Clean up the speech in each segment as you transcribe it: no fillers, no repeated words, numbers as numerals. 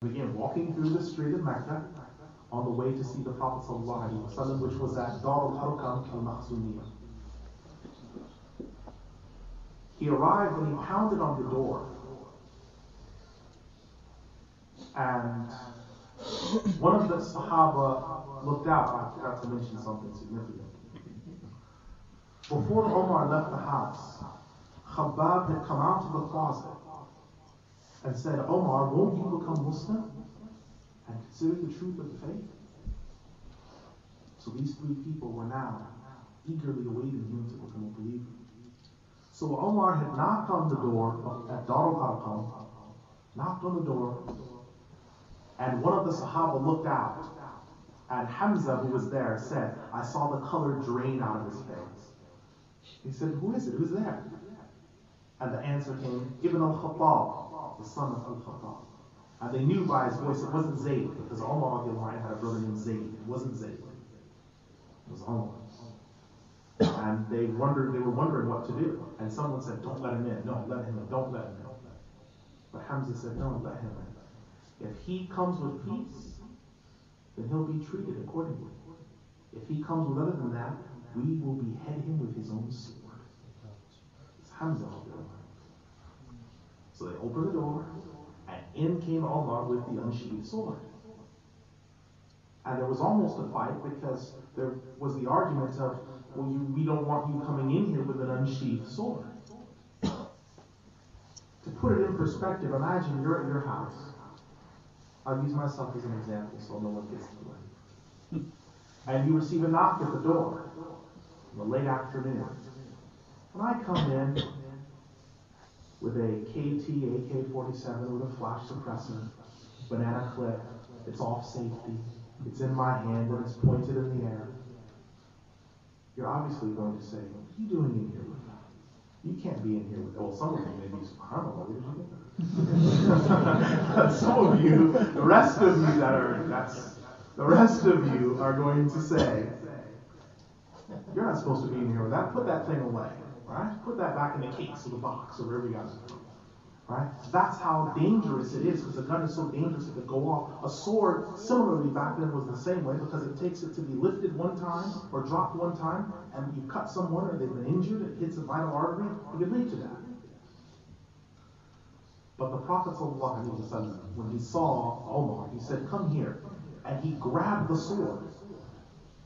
began walking through the street of Mecca on the way to see the Prophet ﷺ, which was at Dar al-Harqam al-Makhzumiyah. He arrived and he pounded on the door. And one of the Sahaba looked out. I forgot to mention something significant. Before Umar left the house, Khabbab had come out of the closet and said, Umar, won't you become Muslim and consider the truth of the faith? So these three people were now eagerly awaiting him to become a believer. So Umar had knocked on the door at Dar al-Arqam, knocked on the door, and one of the Sahaba looked out, and Hamza, who was there, said, I saw the color drain out of his face. He said, who is it? Who's there? And the answer came, Ibn Al-Khattab, the son of Al-Khattab. And they knew by his voice it wasn't Zayd, because Umar had a brother named Zayd. It wasn't Zayd. It was Umar. And they were wondering what to do. And someone said, don't let him in. No, let him in. Don't let him in. But Hamza said, no, let him in. If he comes with peace, then he'll be treated accordingly. If he comes with other than that, we will behead him with his own sword. It's Hamza. So they opened the door, and in came Umar with the unsheathed sword. And there was almost a fight because there was the argument of, well, we don't want you coming in here with an unsheathed sword. To put it in perspective, imagine you're at your house. I'll use myself as an example so no one gets to it. And you receive a knock at the door in the late afternoon. And I come in with a KT AK-47 with a flash suppressor, banana clip, it's off safety, it's in my hand and it's pointed in the air. You're obviously going to say, what are you doing in here with that? You can't be in here with that. Well, some of you may be, I don't know, where did you get that? Some of you, the rest of you are going to say, you're not supposed to be in here with that. Put that thing away, right? Put that back in the case or the box or wherever you got it from. Right? That's how dangerous it is, because a gun is so dangerous it could go off. A sword, similarly back then, was the same way, because it takes it to be lifted one time or dropped one time, and you cut someone or they've been injured, it hits a vital artery, it could lead to that. But the Prophet ﷺ, when he saw Umar, he said, come here. And he grabbed the sword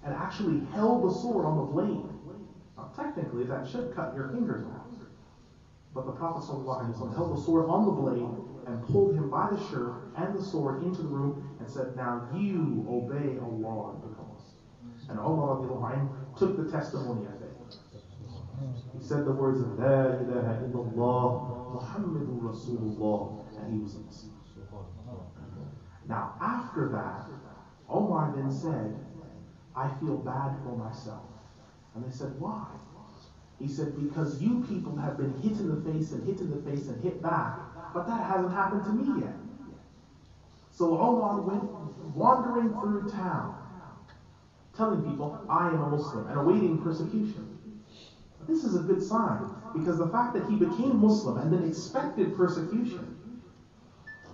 and actually held the sword on the blade. Now technically that should cut your fingers off. But the Prophet ﷺ held the sword on the blade and pulled him by the shirt and the sword into the room and said, now you obey Allah and become Muslim. And Umar took the testimony of faith. He said the words of La ilaha illallah Muhammadur Rasulullah, and he was a Muslim. Now after that, Umar then said, I feel bad for myself. And they said, why? He said, because you people have been hit in the face and hit in the face and hit back, but that hasn't happened to me yet. So Umar went wandering through town, telling people, I am a Muslim, and awaiting persecution. This is a good sign, because the fact that he became Muslim and then expected persecution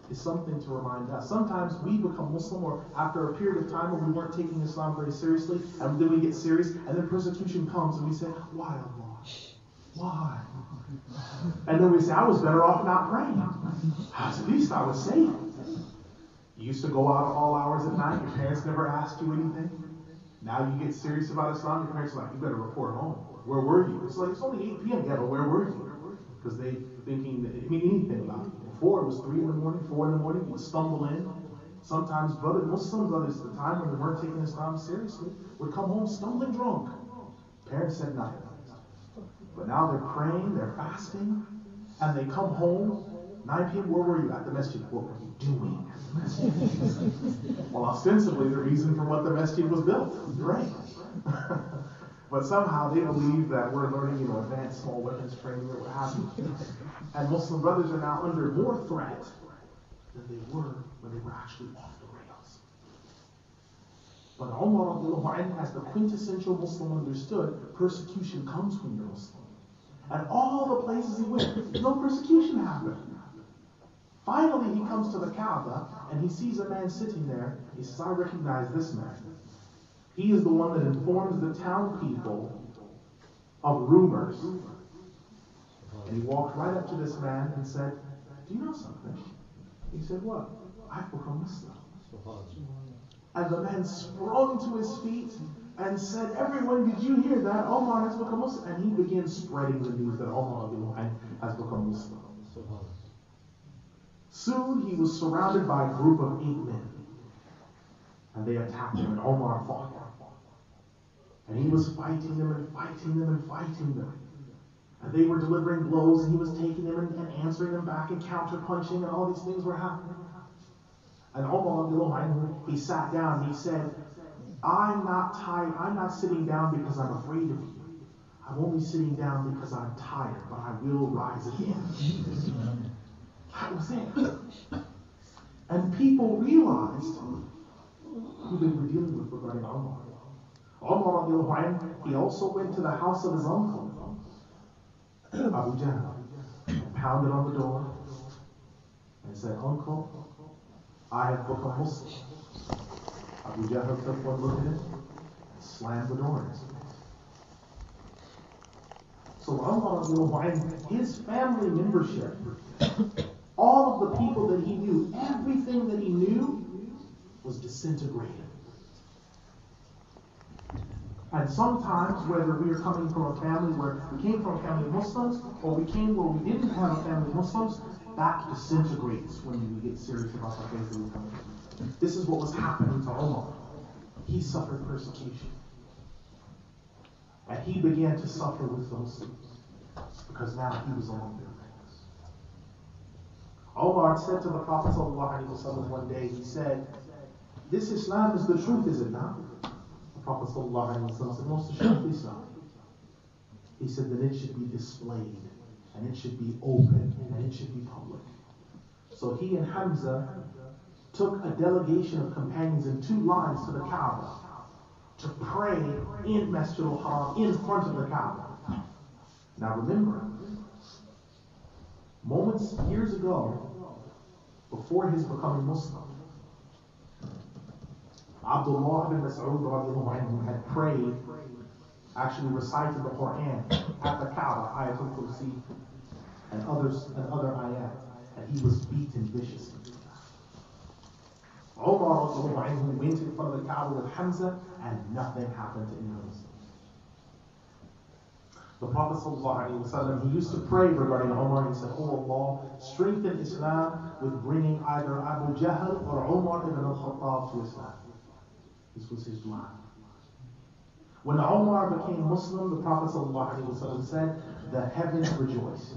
is something to remind us. Sometimes we become Muslim, or after a period of time when we weren't taking Islam very seriously, and then we get serious, and then persecution comes, and we say, why Allah? Why? And then we say, I was better off not praying. At least I was safe. You used to go out at all hours at night, your parents never asked you anything. Now you get serious about Islam, your parents are like, you better report home. Where were you? It's like, it's only 8 p.m. Yeah, but where were you? Because they thinking anything about you. Before it was 3 in the morning, 4 in the morning, you would stumble in. Sometimes Muslim brothers at the time when they weren't taking Islam seriously would come home stumbling drunk. Parents said nothing. But now they're praying, they're fasting, and they come home, 9 p.m., where were you? At the Masjid. What were you doing at the Masjid? Well, ostensibly the reason for what the Masjid was built. Right. But somehow they believe that we're learning, advanced small weapons training or what have you. And Muslim brothers are now under more threat than they were when they were actually off the rails. But Umar, as the quintessential Muslim, understood persecution comes when you're Muslim. And all the places he went, no persecution happened. Finally, he comes to the Kaaba and he sees a man sitting there. He says, I recognize this man. He is the one that informs the town people of rumors. And he walked right up to this man and said, do you know something? He said, what? I've become Muslim. And the man sprung to his feet and said, everyone, did you hear that? Omar has become Muslim. And he began spreading the news that Omar has become Muslim. Soon he was surrounded by a group of 8 men. And they attacked him, and Omar fought them. And he was fighting them and fighting them and fighting them. And they were delivering blows, and he was taking them and answering them back and counter-punching, and all these things were happening. And Omar, he sat down and he said, I'm not tired. I'm not sitting down because I'm afraid of you. I'm only sitting down because I'm tired, but I will rise again. That was it. And people realized who they were dealing with regarding Omar. Omar, he also went to the house of his uncle, Abu Jahl, and pounded on the door and said, Uncle, I have become Muslim. Abu Jahl took one look at it and slammed the door in his face. So Umar, his family membership, all of the people that he knew, everything that he knew was disintegrated. And sometimes, whether we are coming from a family where we came from a family of Muslims, or we came where we didn't have a family of Muslims, that disintegrates when we get serious about the faith that we come from. This is what was happening to Umar. He suffered persecution. And he began to suffer with the Muslims, because now he was among their ranks. Umar said to the Prophet ﷺ one day, he said, this Islam is the truth, is it not? The Prophet ﷺ said, most assuredly so. He said that it should be displayed, and it should be open, and it should be public. So he and Hamza took a delegation of companions in 2 lines to the Kaaba to pray in Masjid al-Haram, in front of the Kaaba. Now remember, years ago, before his becoming Muslim, Abdullah bin Mas'ud had prayed, actually recited the Quran at the Kaaba, Ayatul Kursi, and other ayat, and he was beaten viciously. Umar went in front of the Kaaba with Hamza, and nothing happened to any Muslims. The Prophet ﷺ, he used to pray regarding Umar. He said, Oh Allah, strengthen Islam with bringing either Abu Jahl or Umar Bin Al-Khattab to Islam. This was his dua. When Umar became Muslim, the Prophet ﷺ said, the heavens rejoiced.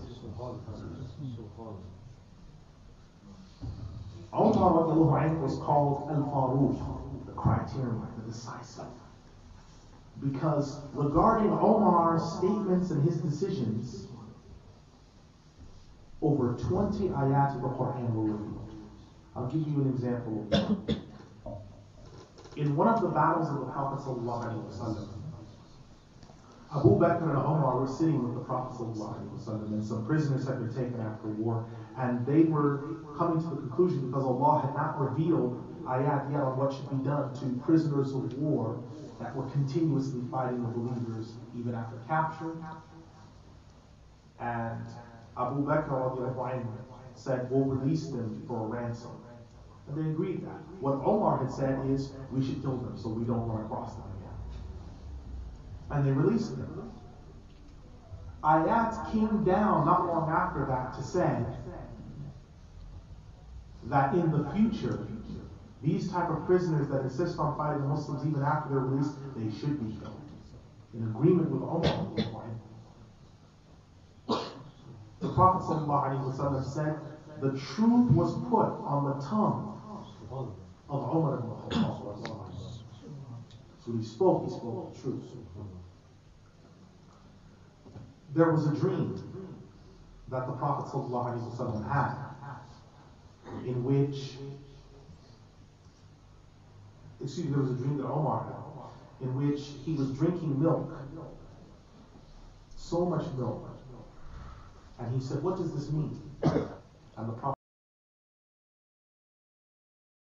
Umar was called Al-Faruq, the criterion, the decisive. Because regarding Omar's statements and his decisions, over 20 ayat of the Quran were revealed. I'll give you an example of that. In one of the battles of the Prophet ﷺ, Abu Bakr and Umar were sitting with the Prophet ﷺ, and some prisoners had been taken after war, and they were coming to the conclusion, because Allah had not revealed ayat yet on what should be done to prisoners of war that were continuously fighting the believers even after capture. And Abu Bakr said, we'll release them for a ransom. And they agreed that. What Omar had said is, we should kill them so we don't run across them again. And they released them. Ayat came down not long after that to say that in the future, these type of prisoners that insist on fighting the Muslims even after they're released, they should be killed. In agreement with Umar. The Prophet ﷺ said, the truth was put on the tongue of Umar Bin Al-Khattab. So he spoke the truth. There was a dream that the Prophet ﷺ had, in which there was a dream that Omar had, in which he was drinking milk, so much milk, and he said, what does this mean? And the Prophet